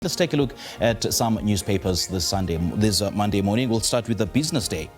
Let's take a look at some newspapers this Monday morning. We'll start with the Business Day.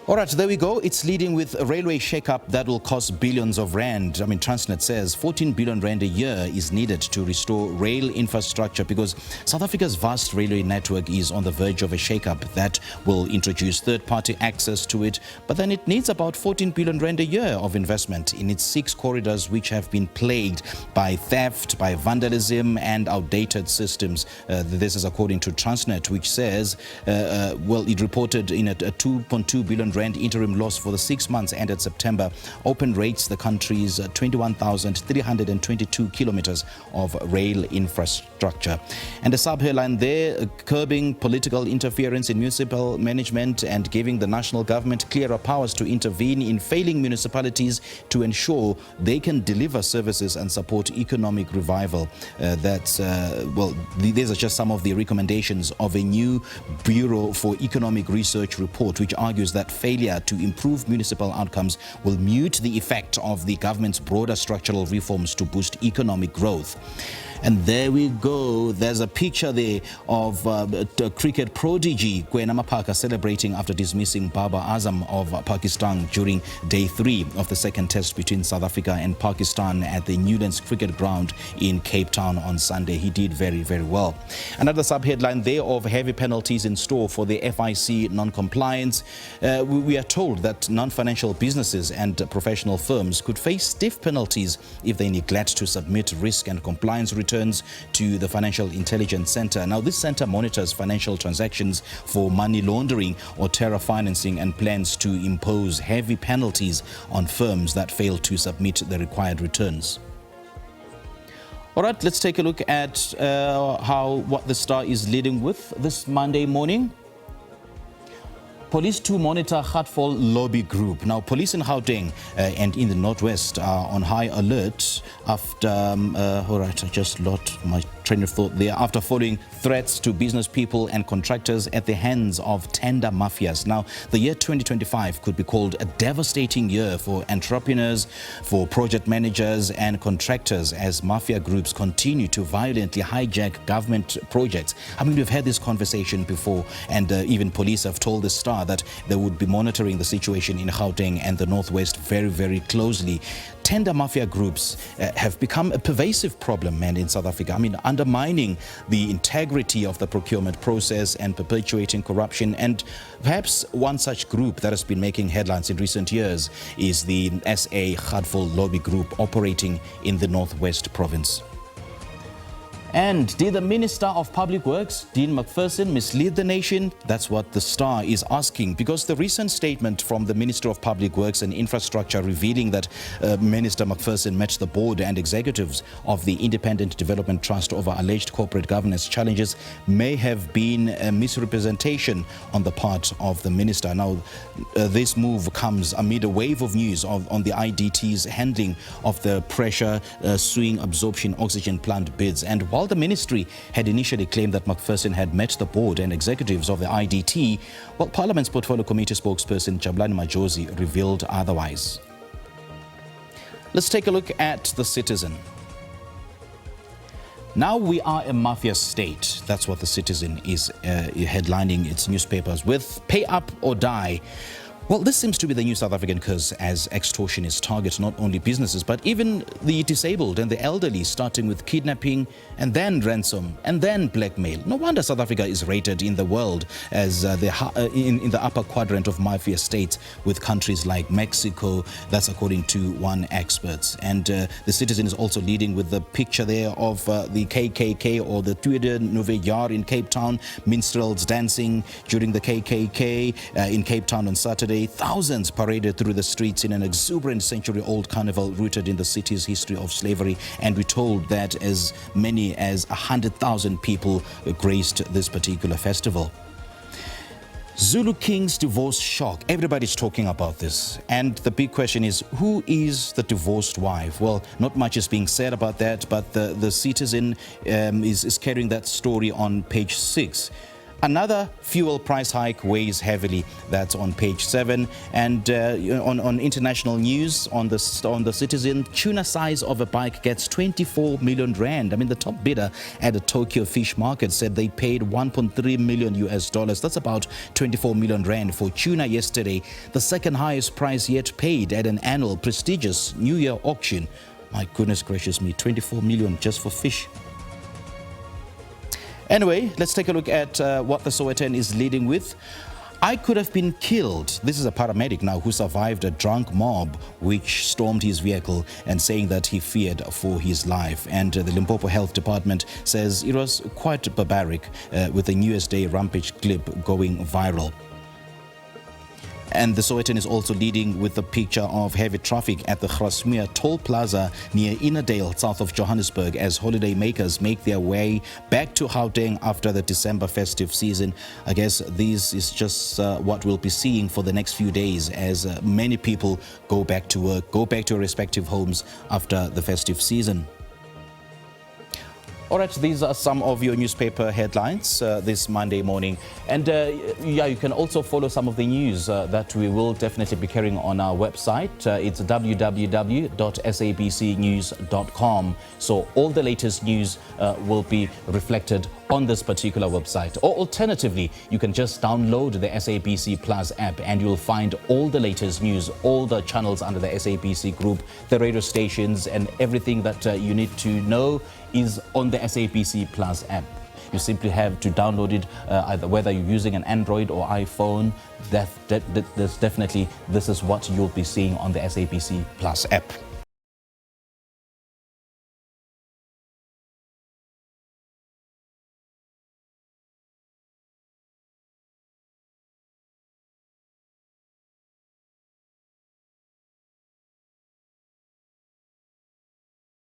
All right, there we go. It's leading with a railway shake-up that will cost billions of rand. I mean, Transnet says 14 billion rand a year is needed to restore rail infrastructure because South Africa's vast railway network is on the verge of a shake-up that will introduce third-party access to it. But then it needs about 14 billion rand a year of investment in its 6 corridors, which have been plagued by theft, by vandalism and outdated systems. This is according to Transnet, which says, it reported in a 2.2 billion rand interim loss for the 6 months ended September. Open rates the country's 21,322 kilometers of rail infrastructure. And the sub-headline there, curbing political interference in municipal management and giving the national government clearer powers to intervene in failing municipalities to ensure they can deliver services and support economic revival. These are just some of the recommendations of a new Bureau for Economic Research report, which argues that failure to improve municipal outcomes will mute the effect of the government's broader structural reforms to boost economic growth. And there we go. There's a picture there of cricket prodigy Kwena Maphaka celebrating after dismissing Babar Azam of Pakistan during day 3 of the second test between South Africa and Pakistan at the Newlands Cricket Ground in Cape Town on Sunday. He did very, very well. Another sub-headline there of heavy penalties in store for the FIC non-compliance. We are told that non-financial businesses and professional firms could face stiff penalties if they neglect to submit risk and compliance returns to the Financial Intelligence Center. Now, this center monitors financial transactions for money laundering or terror financing and plans to impose heavy penalties on firms that fail to submit the required returns. All right, let's take a look at what the Star is leading with this Monday morning. Police to monitor Hartfall lobby group. Now, police in Gauteng and in the Northwest are on high alert after, all right, I just lost my train of thought there, after following threats to business people and contractors at the hands of tender mafias. Now, the year 2025 could be called a devastating year for entrepreneurs, for project managers and contractors as mafia groups continue to violently hijack government projects. I mean, we've had this conversation before, and even police have told the Star that they would be monitoring the situation in Gauteng and the Northwest very, very closely. Tender mafia groups have become a pervasive problem, in South Africa. I mean, undermining the integrity of the procurement process and perpetuating corruption. And perhaps one such group that has been making headlines in recent years is the SA Hartfall lobby group operating in the Northwest province. And did the Minister of Public Works, Dean McPherson, mislead the nation? That's what the Star is asking, because the recent statement from the Minister of Public Works and Infrastructure revealing that Minister McPherson met the board and executives of the Independent Development Trust over alleged corporate governance challenges may have been a misrepresentation on the part of the minister. Now, this move comes amid a wave of news on the IDT's handling of the pressure swing absorption oxygen plant bids. And while the ministry had initially claimed that McPherson had met the board and executives of the IDT, well, Parliament's Portfolio Committee spokesperson Jabulani Majosi revealed otherwise. Let's take a look at the Citizen. Now we are a mafia state. That's what the Citizen is headlining its newspapers with. Pay up or die. Well, this seems to be the new South African curse, as extortionists target not only businesses but even the disabled and the elderly, starting with kidnapping and then ransom and then blackmail. No wonder South Africa is rated in the world as in the upper quadrant of mafia states, with countries like Mexico. That's according to one expert. And the Citizen is also leading with the picture there of the KKK, or the Tweede Nuwe Jaar in Cape Town, minstrels dancing during the KKK in Cape Town on Saturday. Thousands paraded through the streets in an exuberant century-old carnival rooted in the city's history of slavery, and we're told that as many as 100,000 people graced this particular festival. Zulu King's divorce shock. Everybody's talking about this. And the big question is, who is the divorced wife? Well, not much is being said about that, but the Citizen is carrying that story on page 6. Another fuel price hike weighs heavily. That's on page 7. And on international news, on the Citizen, tuna size of a bike gets 24 million rand. I mean, the top bidder at the Tokyo fish market said they paid 1.3 million US dollars. That's about 24 million rand for tuna yesterday, the second highest price yet paid at an annual prestigious New Year auction. My goodness gracious me, 24 million just for fish. Anyway, let's take a look at what the Sowetan is leading with. I could have been killed. This is a paramedic now who survived a drunk mob which stormed his vehicle and saying that he feared for his life. And the Limpopo Health Department says it was quite barbaric with the newest day rampage clip going viral. And the Sowetan is also leading with the picture of heavy traffic at the Grasmere Toll Plaza near Innerdale, south of Johannesburg, as holidaymakers make their way back to Gauteng after the December festive season. I guess this is just what we'll be seeing for the next few days as many people go back to work, go back to their respective homes after the festive season. All right, these are some of your newspaper headlines this Monday morning. And yeah, you can also follow some of the news that we will definitely be carrying on our website. It's www.sabcnews.com. So all the latest news will be reflected on this particular website. Or alternatively, you can just download the SABC Plus app and you'll find all the latest news, all the channels under the SABC group, the radio stations, and everything that you need to know is on the SABC Plus app. You simply have to download it, either whether you're using an Android or iPhone. This is what you'll be seeing on the SABC Plus app.